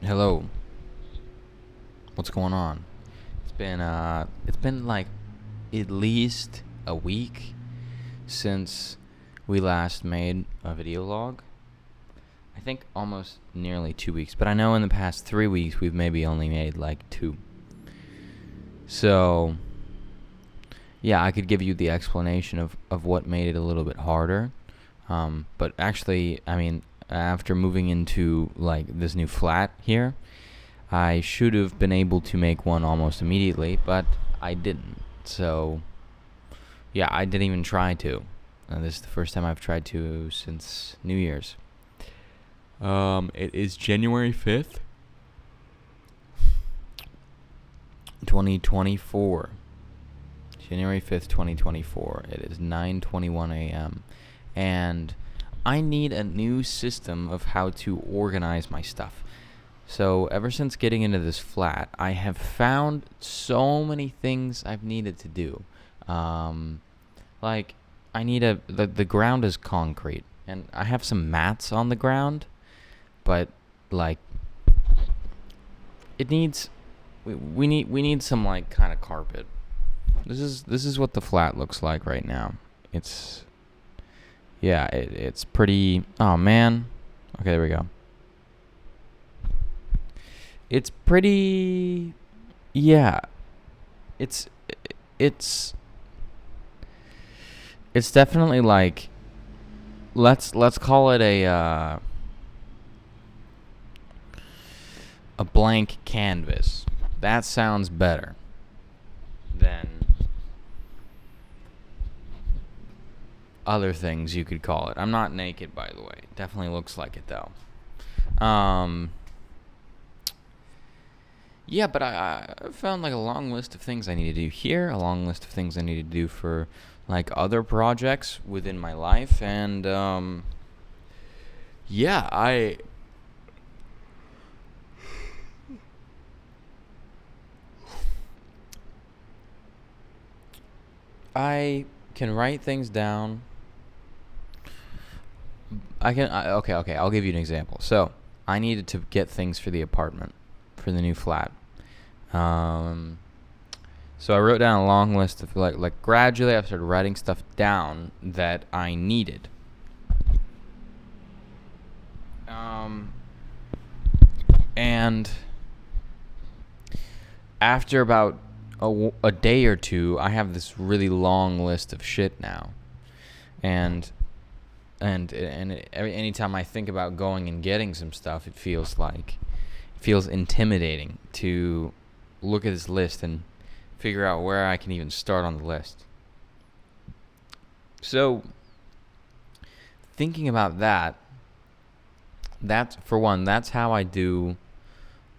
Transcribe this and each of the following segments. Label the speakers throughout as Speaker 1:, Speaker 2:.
Speaker 1: Hello. What's going on? It's been like at least a week since we last made a video log. I think almost nearly 2 weeks, but I know in the past 3 weeks we've maybe only made like two. So yeah, I could give you the explanation of what made it a little bit harder. But actually, I mean, after moving into like this new flat here, I should have been able to make one almost immediately, but I didn't. So, yeah, I didn't even try to. This is the first time I've tried to since New Year's. It is January 5th, 2024. January 5th, 2024. It is 9:21 a.m. And I need a new system of how to organize my stuff. So ever since getting into this flat, I have found so many things I've needed to do. Like I need the ground is concrete, and I have some mats on the ground, but like it needs we need some like kind of carpet. This is what the flat looks like right now. It's pretty. Oh man. Okay, there we go. It's pretty. Yeah, it's it's it's definitely like let's call it a blank canvas. That sounds better than other things you could call it. I'm not naked, by the way. Definitely looks like it though. Yeah, but I found like a long list of things I need to do here, a long list of things I need to do for like other projects within my life, and yeah, I can write things down. Okay, I'll give you an example. So, I needed to get things for the apartment, for the new flat. Um, so I wrote down a long list of like gradually I started writing stuff down that I needed. And after about a day or two, I have this really long list of shit now, and anytime I think about going and getting some stuff, it feels intimidating to look at this list and figure out where I can even start on the list. So thinking about that's for one. That's how I do.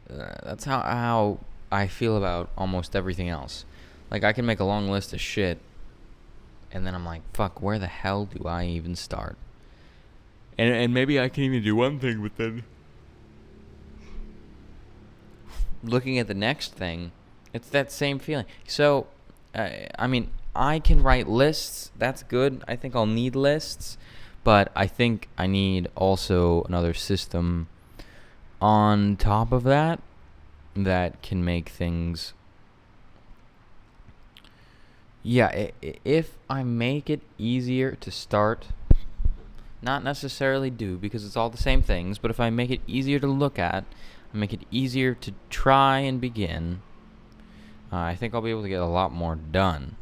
Speaker 1: That's how I feel about almost everything else. Like I can make a long list of shit, and then I'm like, fuck, where the hell do I even start? And maybe I can even do one thing, but then looking at the next thing, it's that same feeling. So, I mean, I can write lists. That's good. I think I'll need lists, but I think I need also another system on top of that can make things. Yeah, if I make it easier to start, not necessarily do because it's all the same things, but if I make it easier to look at, I make it easier to try and begin, I think I'll be able to get a lot more done.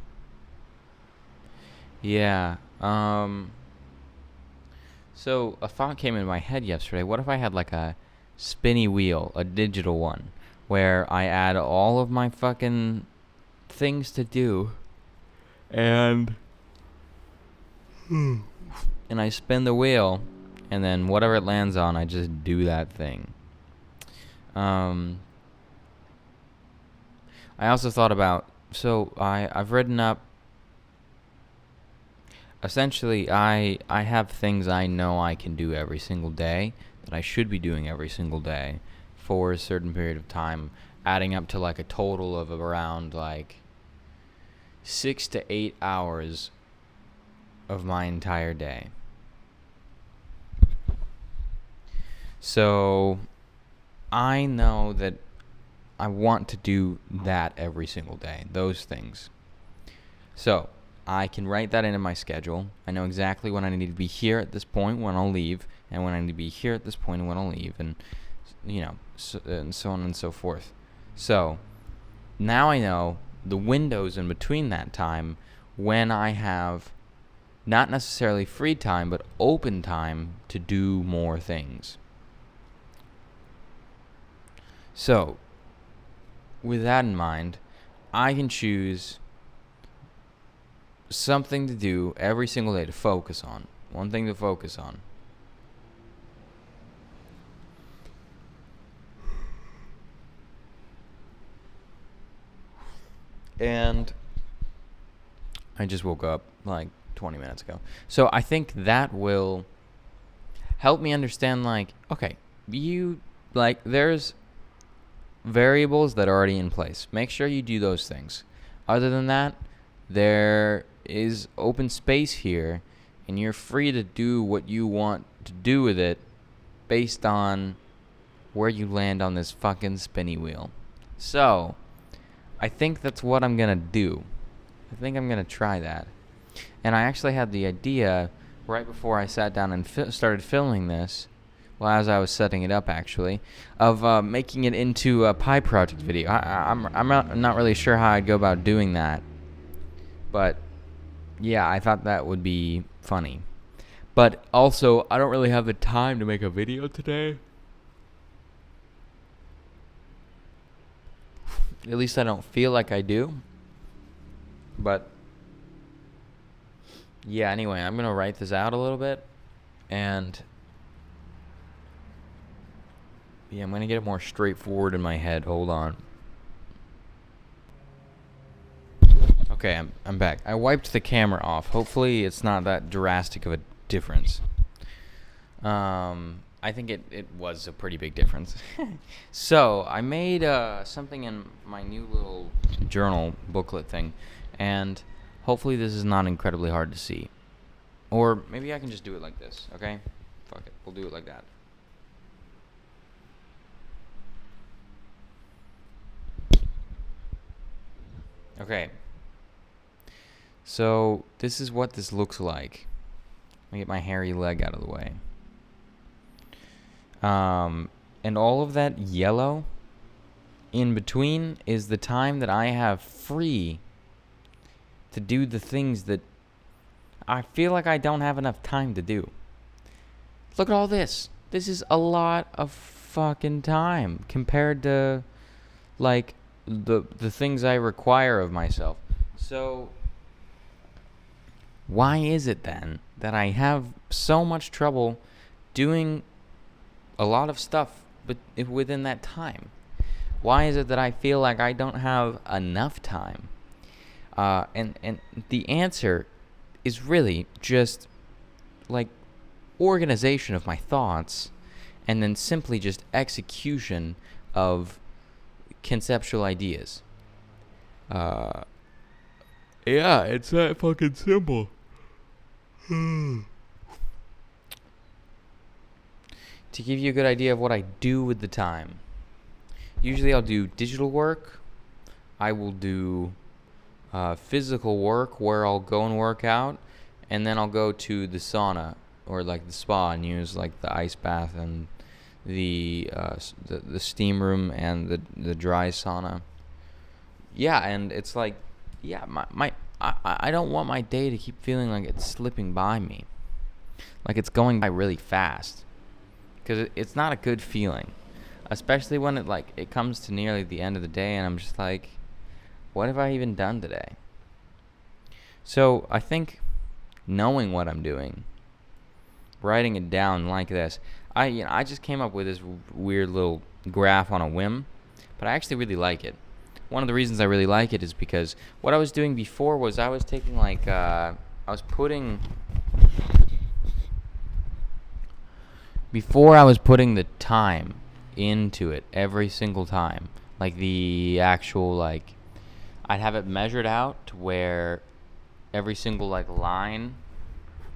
Speaker 1: Yeah. So a thought came in my head yesterday. What if I had like a spinny wheel, a digital one, where I add all of my fucking things to do, and and I spin the wheel, and then whatever it lands on, I just do that thing. I also thought about, so I've written up, essentially I have things I know I can do every single day, that I should be doing every single day for a certain period of time, adding up to like a total of around like 6 to 8 hours of my entire day. So I know that I want to do that every single day, those things. So I can write that into my schedule. I know exactly when I need to be here at this point when I'll leave, and when I need to be here at this point and when I'll leave, and so on and so forth. So now I know the windows in between that time when I have not necessarily free time, but open time to do more things. So with that in mind, I can choose something to do every single day to focus on. One thing to focus on. And I just woke up like 20 minutes ago. So I think that will help me understand, okay, there's variables that are already in place. Make sure you do those things. Other than that, there is open space here, and you're free to do what you want to do with it based on where you land on this fucking spinny wheel. So I think that's what I'm gonna do. I think I'm gonna try that. And I actually had the idea right before I sat down and started filming this, well, as I was setting it up actually, of making it into a pie project video. I'm not really sure how I'd go about doing that, but yeah, I thought that would be funny. But also, I don't really have the time to make a video today. At least I don't feel like I do. But yeah, anyway, I'm going to write this out a little bit. And yeah, I'm going to get it more straightforward in my head. Hold on. Okay, I'm back. I wiped the camera off. Hopefully it's not that drastic of a difference. I think it was a pretty big difference. So I made something in my new little journal booklet thing, and hopefully this is not incredibly hard to see. Or maybe I can just do it like this, okay? Fuck it, we'll do it like that. Okay. So this is what this looks like. Let me get my hairy leg out of the way. And all of that yellow in between is the time that I have free to do the things that I feel like I don't have enough time to do. Look at all this. This is a lot of fucking time compared to the things I require of myself. So why is it then that I have so much trouble doing a lot of stuff but within that time? Why is it that I feel like I don't have enough time? And the answer is really just organization of my thoughts, and then simply just execution of conceptual ideas. Yeah, it's that fucking simple. To give you a good idea of what I do with the time, usually I'll do digital work. I will do physical work where I'll go and work out, and then I'll go to the sauna or the spa and use the ice bath and the steam room and the dry sauna. Yeah, and it's I don't want my day to keep feeling like it's slipping by me, like it's going by really fast, because it's not a good feeling, especially when it comes to nearly the end of the day and I'm just like, what have I even done today? So I think knowing what I'm doing, writing it down like this, I just came up with this weird little graph on a whim, but I actually really like it. One of the reasons I really like it is because what I was doing before was I was taking before I was putting the time into it every single time, the actual I'd have it measured out to where every single line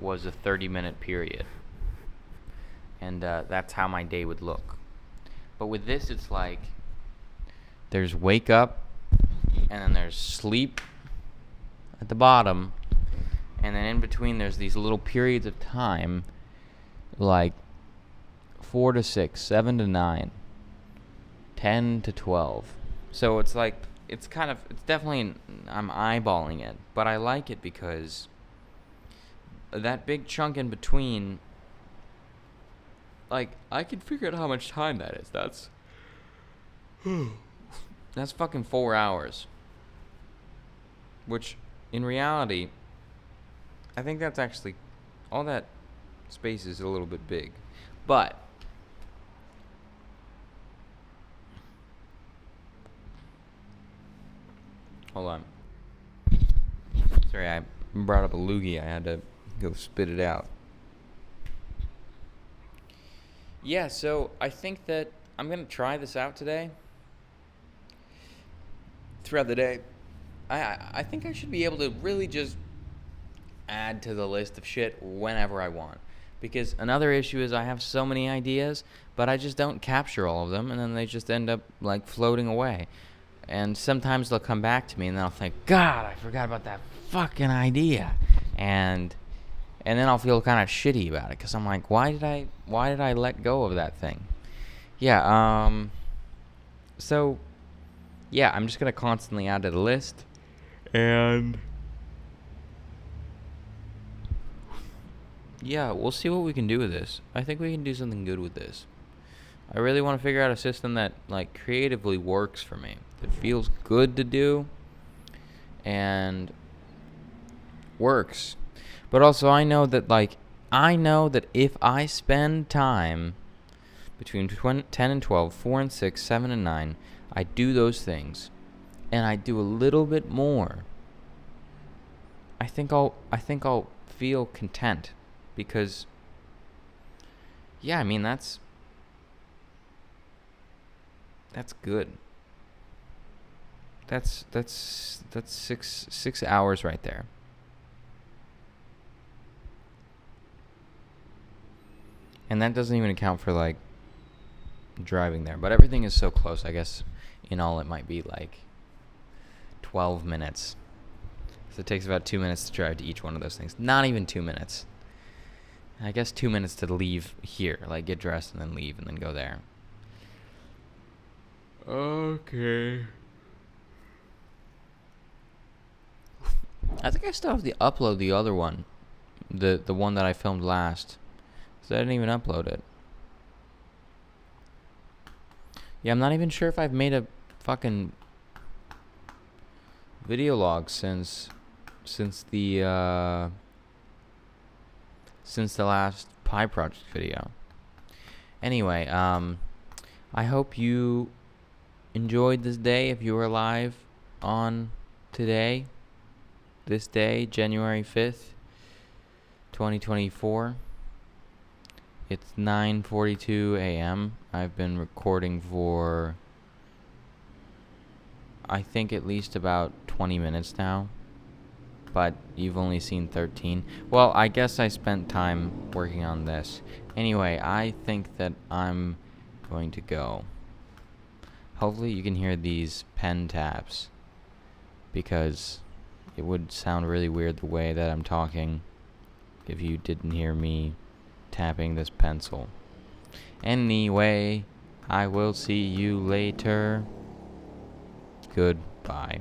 Speaker 1: was a 30-minute period, and that's how my day would look. But with this, it's like there's wake up, and then there's sleep at the bottom, and then in between there's these little periods of time, like 4 to 6, 7 to 9, 10 to 12. So it's like, it's definitely, I'm eyeballing it, but I like it because that big chunk in between, like, I can figure out how much time that is. That's fucking 4 hours. Which, in reality, I think that's actually, all that space is a little bit big. But hold on. Sorry, I brought up a loogie. I had to go spit it out. Yeah, so I think that I'm going to try this out today. Throughout the day. I think I should be able to really just add to the list of shit whenever I want. Because another issue is I have so many ideas, but I just don't capture all of them, and then they just end up, like, floating away. And sometimes they'll come back to me, and then I'll think, God, I forgot about that fucking idea. And then I'll feel kind of shitty about it, because I'm like, why did I let go of that thing? Yeah, so, yeah, I'm just going to constantly add to the list. And yeah, we'll see what we can do with this. I think we can do something good with this. I really want to figure out a system that, like, creatively works for me. That feels good to do and works. But also I know that if I spend time between 10 and 12, 4 and 6, 7 and 9, I do those things, and I do a little bit more, I think I'll feel content, because yeah, I mean that's good. That's 6 hours right there. And that doesn't even account for, like, driving there. But everything is so close, I guess in all it might be like 12 minutes. So it takes about 2 minutes to drive to each one of those things. Not even 2 minutes. I guess 2 minutes to leave here. Like, get dressed and then leave and then go there. Okay. I think I still have to upload the other one. The one that I filmed last. So I didn't even upload it. Yeah, I'm not even sure if I've made a fucking video log since the last Pi Project video. Anyway, I hope you enjoyed this day if you were alive on today. This day, January 5th, 2024. It's 9:42 a.m. I've been recording for, I think, at least about 20 minutes now. But you've only seen 13. Well, I guess I spent time working on this. Anyway, I think that I'm going to go. Hopefully you can hear these pen taps, because it would sound really weird the way that I'm talking if you didn't hear me tapping this pencil. Anyway, I will see you later. Goodbye.